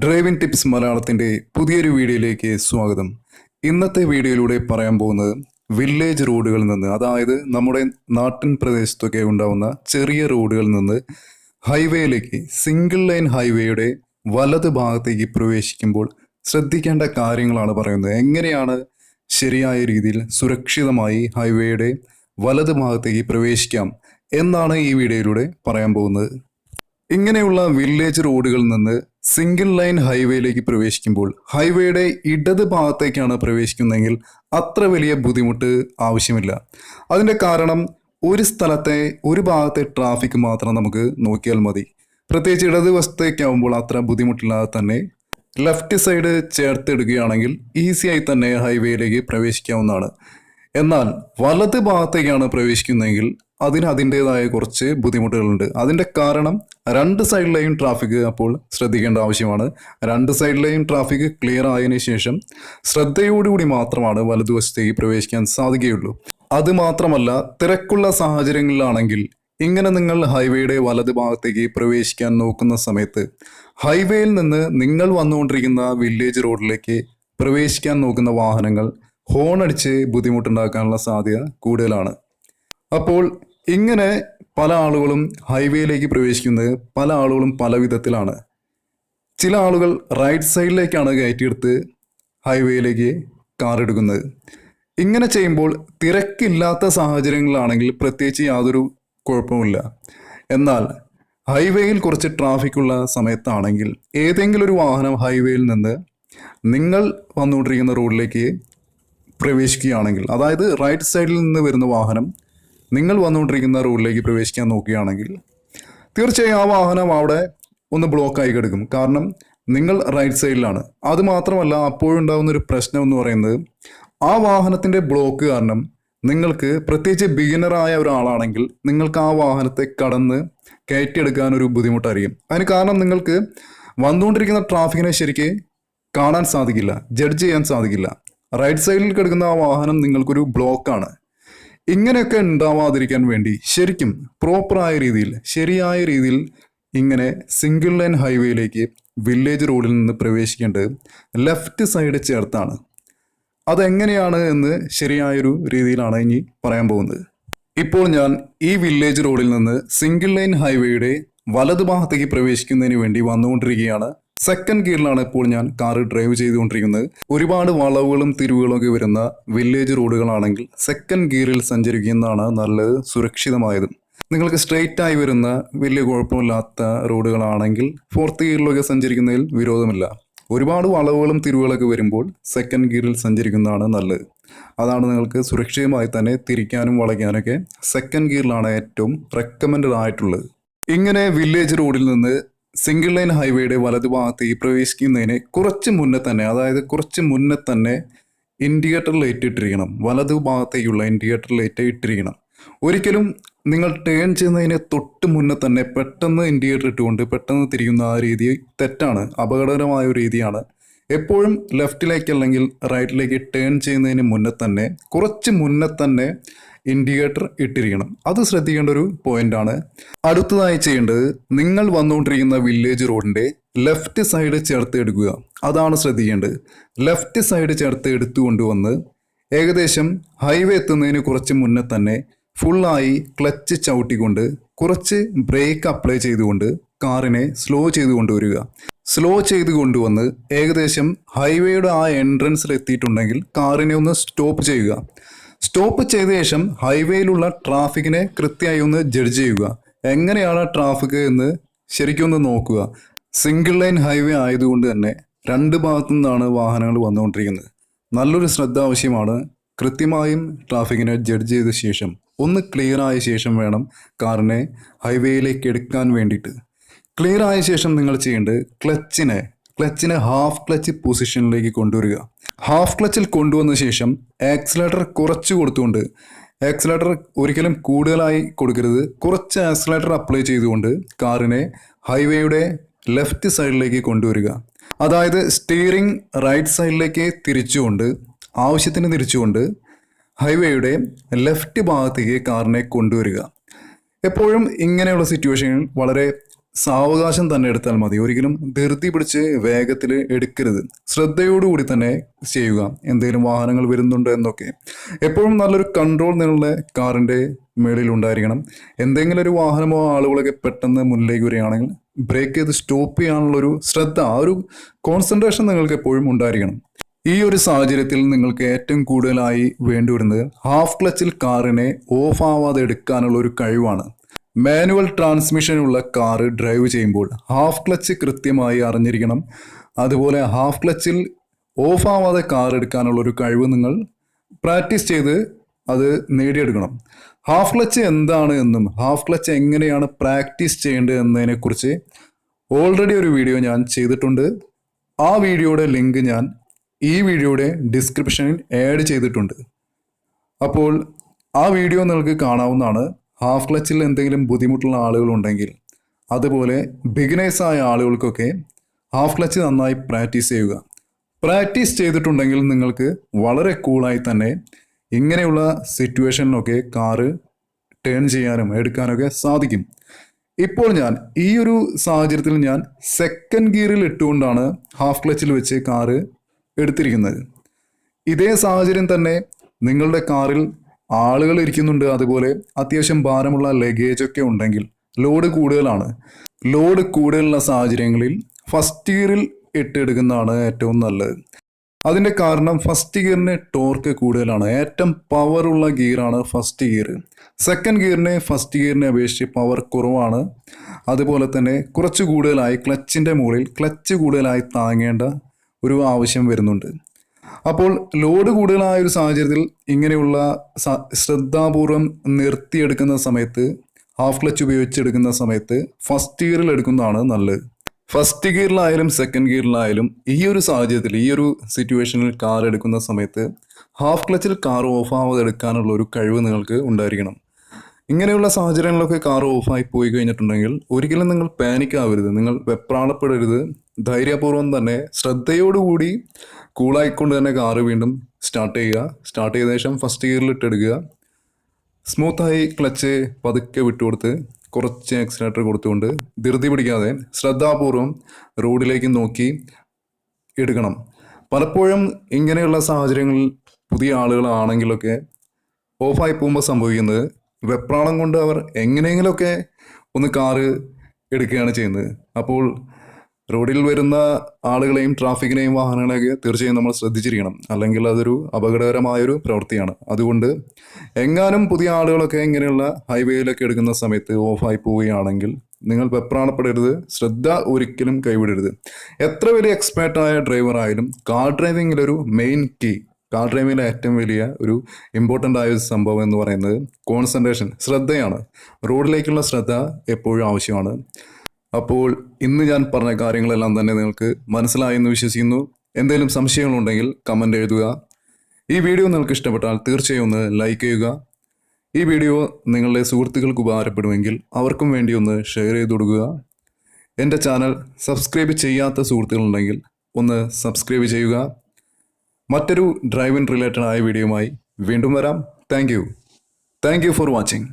Driving tips മലയാളത്തിൻ്റെ പുതിയൊരു വീഡിയോയിലേക്ക് സ്വാഗതം. ഇന്നത്തെ വീഡിയോയിലൂടെ പറയാൻ പോകുന്നത് വില്ലേജ് റോഡുകളിൽ നിന്ന്, അതായത് നമ്മുടെ നാട്ടിൻ പ്രദേശത്തൊക്കെ ഉണ്ടാവുന്ന ചെറിയ റോഡുകളിൽ നിന്ന് ഹൈവേയിലേക്ക്, സിംഗിൾ ലൈൻ ഹൈവേയുടെ വലത് ഭാഗത്തേക്ക് പ്രവേശിക്കുമ്പോൾ ശ്രദ്ധിക്കേണ്ട കാര്യങ്ങളാണ് പറയുന്നത്. എങ്ങനെയാണ് ശരിയായ രീതിയിൽ സുരക്ഷിതമായി ഹൈവേയുടെ വലത് ഭാഗത്തേക്ക് പ്രവേശിക്കാം എന്നാണ് ഈ വീഡിയോയിലൂടെ പറയാൻ പോകുന്നത്. ഇങ്ങനെയുള്ള വില്ലേജ് റോഡുകളിൽ നിന്ന് സിംഗിൾ ലൈൻ ഹൈവേയിലേക്ക് പ്രവേശിക്കുമ്പോൾ ഹൈവേയുടെ ഇടത് ഭാഗത്തേക്കാണ് പ്രവേശിക്കുന്നതെങ്കിൽ അത്ര വലിയ ബുദ്ധിമുട്ട് ആവശ്യമില്ല. അതിൻ്റെ കാരണം ഒരു ഭാഗത്തെ ട്രാഫിക് മാത്രം നമുക്ക് നോക്കിയാൽ മതി. പ്രത്യേകിച്ച് ഇടതുവശത്തേക്കാവുമ്പോൾ അത്ര ബുദ്ധിമുട്ടില്ലാതെ തന്നെ ലെഫ്റ്റ് സൈഡ് ചേർത്തെടുക്കുകയാണെങ്കിൽ ഈസിയായി തന്നെ ഹൈവേയിലേക്ക് പ്രവേശിക്കാവുന്നതാണ്. എന്നാൽ വലത് ഭാഗത്തേക്കാണ് പ്രവേശിക്കുന്നതെങ്കിൽ അതിൻ്റെതായ കുറച്ച് ബുദ്ധിമുട്ടുകളുണ്ട്. അതിൻ്റെ കാരണം രണ്ട് സൈഡിലെയും ട്രാഫിക് അപ്പോൾ ശ്രദ്ധിക്കേണ്ട ആവശ്യമാണ്. രണ്ട് സൈഡിലെയും ട്രാഫിക് ക്ലിയർ ആയതിനു ശേഷം ശ്രദ്ധയോടുകൂടി മാത്രമാണ് വലതുവശത്തേക്ക് പ്രവേശിക്കാൻ സാധിക്കുകയുള്ളൂ. അതുമാത്രമല്ല, തിരക്കുള്ള സാഹചര്യങ്ങളിലാണെങ്കിൽ ഇങ്ങനെ നിങ്ങൾ ഹൈവേയുടെ വലത് ഭാഗത്തേക്ക് പ്രവേശിക്കാൻ നോക്കുന്ന സമയത്ത് ഹൈവേയിൽ നിന്ന് നിങ്ങൾ വന്നുകൊണ്ടിരിക്കുന്ന വില്ലേജ് റോഡിലേക്ക് പ്രവേശിക്കാൻ നോക്കുന്ന വാഹനങ്ങൾ ഹോൺ അടിച്ച് ബുദ്ധിമുട്ടുണ്ടാക്കാനുള്ള സാധ്യത കൂടുതലാണ്. അപ്പോൾ ഇങ്ങനെ പല ആളുകളും ഹൈവേയിലേക്ക് പ്രവേശിക്കുന്നത് പല ആളുകളും പല വിധത്തിലാണ്. ചില ആളുകൾ റൈറ്റ് സൈഡിലേക്കാണ് കയറ്റിയെടുത്ത് ഹൈവേയിലേക്ക് കാർ എടുക്കുന്നത്. ഇങ്ങനെ ചെയ്യുമ്പോൾ തിരക്കില്ലാത്ത സാഹചര്യങ്ങളാണെങ്കിൽ പ്രത്യേകിച്ച് യാതൊരു കുഴപ്പമില്ല. എന്നാൽ ഹൈവേയിൽ കുറച്ച് ട്രാഫിക്കുള്ള സമയത്താണെങ്കിൽ ഏതെങ്കിലും ഒരു വാഹനം ഹൈവേയിൽ നിന്ന് നിങ്ങൾ വന്നുകൊണ്ടിരിക്കുന്ന റോഡിലേക്ക് പ്രവേശിക്കുകയാണെങ്കിൽ, അതായത് റൈറ്റ് സൈഡിൽ നിന്ന് വരുന്ന വാഹനം നിങ്ങൾ വന്നുകൊണ്ടിരിക്കുന്ന റോഡിലേക്ക് പ്രവേശിക്കാൻ നോക്കുകയാണെങ്കിൽ തീർച്ചയായും ആ വാഹനം അവിടെ ഒന്ന് ബ്ലോക്കായി കിടക്കും. കാരണം നിങ്ങൾ റൈറ്റ് സൈഡിലാണ്. അതുമാത്രമല്ല, അപ്പോഴുണ്ടാകുന്ന ഒരു പ്രശ്നം എന്ന് പറയുന്നത് ആ വാഹനത്തിൻ്റെ ബ്ലോക്ക് കാരണം നിങ്ങൾക്ക്, പ്രത്യേകിച്ച് ബിഗിനറായ ഒരാളാണെങ്കിൽ നിങ്ങൾക്ക് ആ വാഹനത്തെ കടന്ന് കയറ്റിയെടുക്കാൻ ഒരു ബുദ്ധിമുട്ടായിരിക്കും. അതിന് കാരണം നിങ്ങൾക്ക് വന്നുകൊണ്ടിരിക്കുന്ന ട്രാഫിക്കിനെ ശരിക്ക് കാണാൻ സാധിക്കില്ല, ജഡ്ജ് ചെയ്യാൻ സാധിക്കില്ല. റൈറ്റ് സൈഡിൽ കിടക്കുന്ന ആ വാഹനം നിങ്ങൾക്കൊരു ബ്ലോക്കാണ്. ഇങ്ങനെയൊക്കെ ഉണ്ടാവാതിരിക്കാൻ വേണ്ടി ശരിക്കും പ്രോപ്പറായ രീതിയിൽ, ശരിയായ രീതിയിൽ ഇങ്ങനെ സിംഗിൾ ലൈൻ ഹൈവേയിലേക്ക് വില്ലേജ് റോഡിൽ നിന്ന് പ്രവേശിക്കേണ്ടത് ലെഫ്റ്റ് സൈഡ് ചേർത്താണ്. അതെങ്ങനെയാണ് എന്ന് ശരിയായൊരു രീതിയിലാണ് ഇനി പറയാൻ പോകുന്നത്. ഇപ്പോൾ ഞാൻ ഈ വില്ലേജ് റോഡിൽ നിന്ന് സിംഗിൾ ലൈൻ ഹൈവേയുടെ വലതു ഭാഗത്തേക്ക് പ്രവേശിക്കുന്നതിന് വേണ്ടി വന്നുകൊണ്ടിരിക്കുകയാണ്. സെക്കൻഡ് ഗിയറിലാണ് ഇപ്പോൾ ഞാൻ കാറ് ഡ്രൈവ് ചെയ്തുകൊണ്ടിരിക്കുന്നത്. ഒരുപാട് വളവുകളും തിരിവുകളും ഒക്കെ വരുന്ന വില്ലേജ് റോഡുകളാണെങ്കിൽ സെക്കൻഡ് ഗിയറിൽ സഞ്ചരിക്കുന്നതാണ് നല്ലത്, സുരക്ഷിതമായതും. നിങ്ങൾക്ക് സ്ട്രെയിറ്റ് ആയി വരുന്ന വലിയ കുഴപ്പമില്ലാത്ത റോഡുകളാണെങ്കിൽ ഫോർത്ത് ഗിയറിലൊക്കെ സഞ്ചരിക്കുന്നതിൽ വിരോധമില്ല. ഒരുപാട് വളവുകളും തിരിവുകളൊക്കെ വരുമ്പോൾ സെക്കൻഡ് ഗിയറിൽ സഞ്ചരിക്കുന്നതാണ് നല്ലത്. അതാണ് നിങ്ങൾക്ക് സുരക്ഷിതമായി തന്നെ തിരിക്കാനും വളയ്ക്കാനൊക്കെ സെക്കൻഡ് ഗിയറിലാണ് ഏറ്റവും റെക്കമെൻഡഡ് ആയിട്ടുള്ളത്. ഇങ്ങനെ വില്ലേജ് റോഡിൽ നിന്ന് സിംഗിൾ ലൈൻ ഹൈവേയുടെ വലതുഭാഗത്തേക്ക് പ്രവേശിക്കുന്നതിന് കുറച്ച് മുന്നേ തന്നെ ഇൻഡിക്കേറ്റർ ലൈറ്റ് ഇട്ടിരിക്കണം. വലതുഭാഗത്തേക്കുള്ള ഇൻഡിക്കേറ്റർ ലൈറ്റ് ഇട്ടിരിക്കണം. ഒരിക്കലും നിങ്ങൾ ടേൺ ചെയ്യുന്നതിന് തൊട്ട് മുന്നേ തന്നെ പെട്ടെന്ന് ഇൻഡിക്കേറ്റർ ഇട്ടുകൊണ്ട് പെട്ടെന്ന് തിരിക്കുന്ന ആ രീതി തെറ്റാണ്, അപകടകരമായ ഒരു രീതിയാണ്. എപ്പോഴും ലെഫ്റ്റിലേക്ക് അല്ലെങ്കിൽ റൈറ്റിലേക്ക് ടേൺ ചെയ്യുന്നതിന് കുറച്ച് മുന്നേ തന്നെ ഇൻഡിക്കേറ്റർ ഇട്ടിരിക്കണം. അത് ശ്രദ്ധിക്കേണ്ട ഒരു പോയിന്റാണ്. അടുത്തതായി ചെയ്യേണ്ടത്, നിങ്ങൾ വന്നുകൊണ്ടിരിക്കുന്ന വില്ലേജ് റോഡിൻ്റെ ലെഫ്റ്റ് സൈഡ് ചേർത്ത് എടുക്കുക. അതാണ് ശ്രദ്ധിക്കേണ്ടത്. ലെഫ്റ്റ് സൈഡ് ചേർത്ത് എടുത്തു കൊണ്ടുവന്ന് ഏകദേശം ഹൈവേ എത്തുന്നതിന് കുറച്ച് മുന്നേ തന്നെ ഫുള്ളായി ക്ലച്ച് ചവിട്ടിക്കൊണ്ട് കുറച്ച് ബ്രേക്ക് അപ്ലൈ ചെയ്തുകൊണ്ട് കാറിനെ സ്ലോ ചെയ്ത് കൊണ്ടുവരിക. സ്ലോ ചെയ്ത് കൊണ്ടുവന്ന് ഏകദേശം ഹൈവേയുടെ ആ എൻട്രൻസിൽ എത്തിയിട്ടുണ്ടെങ്കിൽ കാറിനെ ഒന്ന് സ്റ്റോപ്പ് ചെയ്യുക. സ്റ്റോപ്പ് ചെയ്ത ശേഷം ഹൈവേയിലുള്ള ട്രാഫിക്കിനെ കൃത്യമായി ഒന്ന് ജഡ്ജ് ചെയ്യുക. എങ്ങനെയാണ് ട്രാഫിക് എന്ന് ശരിക്കും ഒന്ന് നോക്കുക. സിംഗിൾ ലൈൻ ഹൈവേ ആയതുകൊണ്ട് തന്നെ രണ്ട് ഭാഗത്തു നിന്നാണ് വാഹനങ്ങൾ വന്നുകൊണ്ടിരിക്കുന്നത്. നല്ലൊരു ശ്രദ്ധ ആവശ്യമാണ്. കൃത്യമായും ട്രാഫിക്കിനെ ജഡ്ജ് ചെയ്ത ശേഷം ഒന്ന് ക്ലിയർ ആയ ശേഷം വേണം കാറിനെ ഹൈവേയിലേക്ക് എടുക്കാൻ വേണ്ടിയിട്ട്. ക്ലിയർ ആയ ശേഷം നിങ്ങൾ ചെയ്യേണ്ടത് ക്ലച്ചിനെ ഹാഫ് ക്ലച്ച് പൊസിഷനിലേക്ക് കൊണ്ടുവരിക. ഹാഫ് ക്ലച്ചിൽ കൊണ്ടുവന്ന ശേഷം ആക്സിലേറ്റർ കുറച്ച് കൊടുത്തുകൊണ്ട്, ആക്സിലേറ്റർ ഒരിക്കലും കൂടുതലായി കൊടുക്കരുത്, കുറച്ച് ആക്സിലേറ്റർ അപ്ലൈ ചെയ്തുകൊണ്ട് കാറിനെ ഹൈവേയുടെ ലെഫ്റ്റ് സൈഡിലേക്ക് കൊണ്ടുവരിക. അതായത് സ്റ്റിയറിംഗ് റൈറ്റ് സൈഡിലേക്ക് ആവശ്യത്തിന് തിരിച്ചുകൊണ്ട് ഹൈവേയുടെ ലെഫ്റ്റ് ഭാഗത്തേക്ക് കാറിനെ കൊണ്ടുവരിക. എപ്പോഴും ഇങ്ങനെയുള്ള സിറ്റുവേഷനിൽ വളരെ സാവകാശം തന്നെ എടുത്താൽ മതി. ഒരിക്കലും ധൃതി പിടിച്ച് വേഗത്തിൽ എടുക്കരുത്. ശ്രദ്ധയോടുകൂടി തന്നെ ചെയ്യുക. എന്തെങ്കിലും വാഹനങ്ങൾ വരുന്നുണ്ടോ എന്നൊക്കെ എപ്പോഴും നല്ലൊരു കൺട്രോൾ നിങ്ങളുടെ കാറിൻ്റെ മേളിൽ ഉണ്ടായിരിക്കണം. എന്തെങ്കിലും ഒരു വാഹനമോ ആളുകളൊക്കെ പെട്ടെന്ന് മുന്നിലേക്ക് വരികയാണെങ്കിൽ ബ്രേക്ക് ചെയ്ത് സ്റ്റോപ്പ് ചെയ്യാനുള്ളൊരു ശ്രദ്ധ, ആ ഒരു കോൺസെൻട്രേഷൻ നിങ്ങൾക്ക് എപ്പോഴും ഉണ്ടായിരിക്കണം. ഈ ഒരു സാഹചര്യത്തിൽ നിങ്ങൾക്ക് ഏറ്റവും കൂടുതലായി വേണ്ടിവരുന്നത് ഹാഫ് ക്ലച്ചിൽ കാറിനെ ഓഫ് ആവാതെ എടുക്കാനുള്ള ഒരു കഴിവാണ്. മാനുവൽ ട്രാൻസ്മിഷനുള്ള കാറ് ഡ്രൈവ് ചെയ്യുമ്പോൾ ഹാഫ് ക്ലച്ച് കൃത്യമായി അറിഞ്ഞിരിക്കണം. അതുപോലെ ഹാഫ് ക്ലച്ചിൽ ഓഫ് ആവാതെ കാർ എടുക്കാനുള്ള ഒരു കഴിവ് നിങ്ങൾ പ്രാക്ടീസ് ചെയ്ത് അത് നേടിയെടുക്കണം. ഹാഫ് ക്ലച്ച് എന്താണ് എന്നും ഹാഫ് ക്ലച്ച് എങ്ങനെയാണ് പ്രാക്ടീസ് ചെയ്യേണ്ടത് എന്നതിനെക്കുറിച്ച് ഓൾറെഡി ഒരു വീഡിയോ ഞാൻ ചെയ്തിട്ടുണ്ട്. ആ വീഡിയോയുടെ ലിങ്ക് ഞാൻ ഈ വീഡിയോയുടെ ഡിസ്ക്രിപ്ഷനിൽ ആഡ് ചെയ്തിട്ടുണ്ട്. അപ്പോൾ ആ വീഡിയോ നിങ്ങൾക്ക് കാണാവുന്നതാണ്. ഹാഫ് ക്ലച്ചിൽ എന്തെങ്കിലും ബുദ്ധിമുട്ടുള്ള ആളുകളുണ്ടെങ്കിൽ, അതുപോലെ ബിഗിനേഴ്സായ ആളുകൾക്കൊക്കെ ഹാഫ് ക്ലച്ച് നന്നായി പ്രാക്ടീസ് ചെയ്യുക. പ്രാക്ടീസ് ചെയ്തിട്ടുണ്ടെങ്കിൽ നിങ്ങൾക്ക് വളരെ കൂളായി തന്നെ ഇങ്ങനെയുള്ള സിറ്റുവേഷനിലൊക്കെ കാറ് ടേൺ ചെയ്യാനും എടുക്കാനൊക്കെ സാധിക്കും. ഇപ്പോൾ ഞാൻ ഈ ഒരു സാഹചര്യത്തിൽ ഞാൻ സെക്കൻഡ് ഗിയറിൽ ഇട്ടുകൊണ്ടാണ് ഹാഫ് ക്ലച്ചിൽ വെച്ച് കാറ് എടുത്തിരിക്കുന്നത്. ഇതേ സാഹചര്യം തന്നെ നിങ്ങളുടെ കാറിൽ ആളുകൾ ഇരിക്കുന്നുണ്ട്, അതുപോലെ അത്യാവശ്യം ഭാരമുള്ള ലഗേജൊക്കെ ഉണ്ടെങ്കിൽ, ലോഡ് കൂടുതലാണ്. ലോഡ് കൂടുതലുള്ള സാഹചര്യങ്ങളിൽ ഫസ്റ്റ് ഗിയറിൽ ഇട്ടെടുക്കുന്നതാണ് ഏറ്റവും നല്ലത്. അതിൻ്റെ കാരണം ഫസ്റ്റ് ഗിയറിന് ടോർക്ക് കൂടുതലാണ്. ഏറ്റവും പവറുള്ള ഗിയറാണ് ഫസ്റ്റ് ഗിയർ. സെക്കൻഡ് ഗിയറിന് ഫസ്റ്റ് ഗിയറിനെ അപേക്ഷിച്ച് പവർ കുറവാണ്. അതുപോലെ തന്നെ കുറച്ച് കൂടുതലായി ക്ലച്ചിൻ്റെ മുകളിൽ ക്ലച്ച് കൂടുതലായി താങ്ങേണ്ട ഒരു ആവശ്യം വരുന്നുണ്ട്. അപ്പോൾ ലോഡ് കൂടുതലായ ഒരു സാഹചര്യത്തിൽ ഇങ്ങനെയുള്ള ശ്രദ്ധാപൂർവം നിർത്തിയെടുക്കുന്ന സമയത്ത്, ഹാഫ് ക്ലച്ച് ഉപയോഗിച്ചെടുക്കുന്ന സമയത്ത് ഫസ്റ്റ് ഗിയറിൽ എടുക്കുന്നതാണ് നല്ലത്. ഫസ്റ്റ് ഗിയറിലായാലും സെക്കൻഡ് ഗിയറിലായാലും ഈ ഒരു സാഹചര്യത്തിൽ, ഈ ഒരു സിറ്റുവേഷനിൽ കാർ എടുക്കുന്ന സമയത്ത് ഹാഫ് ക്ലച്ചിൽ കാർ ഓഫ് ആവാതെ എടുക്കാനുള്ള ഒരു കഴിവ് നിങ്ങൾക്ക് ഉണ്ടായിരിക്കണം. ഇങ്ങനെയുള്ള സാഹചര്യങ്ങളിലൊക്കെ കാർ ഓഫായി പോയി കഴിഞ്ഞിട്ടുണ്ടെങ്കിൽ ഒരിക്കലും നിങ്ങൾ പാനിക് ആവരുത്, നിങ്ങൾ വെപ്രാളപ്പെടരുത്. ധൈര്യപൂർവ്വം തന്നെ ശ്രദ്ധയോടുകൂടി കൂളായിക്കൊണ്ട് തന്നെ കാറ് വീണ്ടും സ്റ്റാർട്ട് ചെയ്യുക. സ്റ്റാർട്ട് ചെയ്ത ശേഷം ഫസ്റ്റ് ഗിയറിൽ ഇട്ടെടുക്കുക. സ്മൂത്തായി ക്ലച്ച് പതുക്കെ വിട്ടുകൊടുത്ത് കുറച്ച് ആക്സിലേറ്റർ കൊടുത്തുകൊണ്ട് ധൃതി പിടിക്കാതെ ശ്രദ്ധാപൂർവം റോഡിലേക്ക് നോക്കി എടുക്കണം. പലപ്പോഴും ഇങ്ങനെയുള്ള സാഹചര്യങ്ങളിൽ പുതിയ ആളുകളാണെങ്കിലൊക്കെ ഓഫായി പോകുമ്പോൾ സംഭവിക്കുന്നത് വെപ്രാളം കൊണ്ട് അവർ എങ്ങനെയെങ്കിലുമൊക്കെ ഒന്ന് കാറ് എടുക്കുകയാണ് ചെയ്യുന്നത്. അപ്പോൾ റോഡിൽ വരുന്ന ആളുകളെയും ട്രാഫിക്കിനെയും വാഹനങ്ങളെയൊക്കെ തീർച്ചയായും നമ്മൾ ശ്രദ്ധിച്ചിരിക്കണം, അല്ലെങ്കിൽ അതൊരു അപകടകരമായൊരു പ്രവൃത്തിയാണ്. അതുകൊണ്ട് എങ്ങാനും പുതിയ ആളുകളൊക്കെ ഇങ്ങനെയുള്ള ഹൈവേയിലൊക്കെ എടുക്കുന്ന സമയത്ത് ഓഫായി പോവുകയാണെങ്കിൽ നിങ്ങൾ വെപ്രാളപ്പെടരുത്, ശ്രദ്ധ ഒരിക്കലും കൈവിടരുത്. എത്ര വലിയ എക്സ്പേർട്ടായ ഡ്രൈവർ ആയാലും കാർ ഡ്രൈവിങ്ങിലൊരു മെയിൻ കീ, കാർ ഡ്രൈവിങ്ങിലെ ഏറ്റവും വലിയ ഒരു ഇമ്പോർട്ടൻ്റ് ആയ ഒരു സംഭവം എന്ന് പറയുന്നത് കോൺസെൻട്രേഷൻ, ശ്രദ്ധയാണ്. റോഡിലേക്കുള്ള ശ്രദ്ധ എപ്പോഴും ആവശ്യമാണ്. അപ്പോൾ ഇന്ന് ഞാൻ പറഞ്ഞ കാര്യങ്ങളെല്ലാം തന്നെ നിങ്ങൾക്ക് മനസ്സിലായി എന്ന് വിശ്വസിക്കുന്നു. എന്തെങ്കിലും സംശയങ്ങളുണ്ടെങ്കിൽ കമൻ്റ് എഴുതുക. ഈ വീഡിയോ നിങ്ങൾക്ക് ഇഷ്ടപ്പെട്ടാൽ തീർച്ചയായും ഒന്ന് ലൈക്ക് ചെയ്യുക. ഈ വീഡിയോ നിങ്ങളുടെ സുഹൃത്തുക്കൾക്ക് ഉപകാരപ്പെടുമെങ്കിൽ അവർക്കും വേണ്ടി ഒന്ന് ഷെയർ ചെയ്ത് കൊടുക്കുക. എൻ്റെ ചാനൽ സബ്സ്ക്രൈബ് ചെയ്യാത്ത സുഹൃത്തുക്കളുണ്ടെങ്കിൽ ഒന്ന് സബ്സ്ക്രൈബ് ചെയ്യുക. മറ്റൊരു ഡ്രൈവിംഗ് റിലേറ്റഡ് ആയ വീഡിയോയുമായി വീണ്ടും വരാം. Thank you for watching.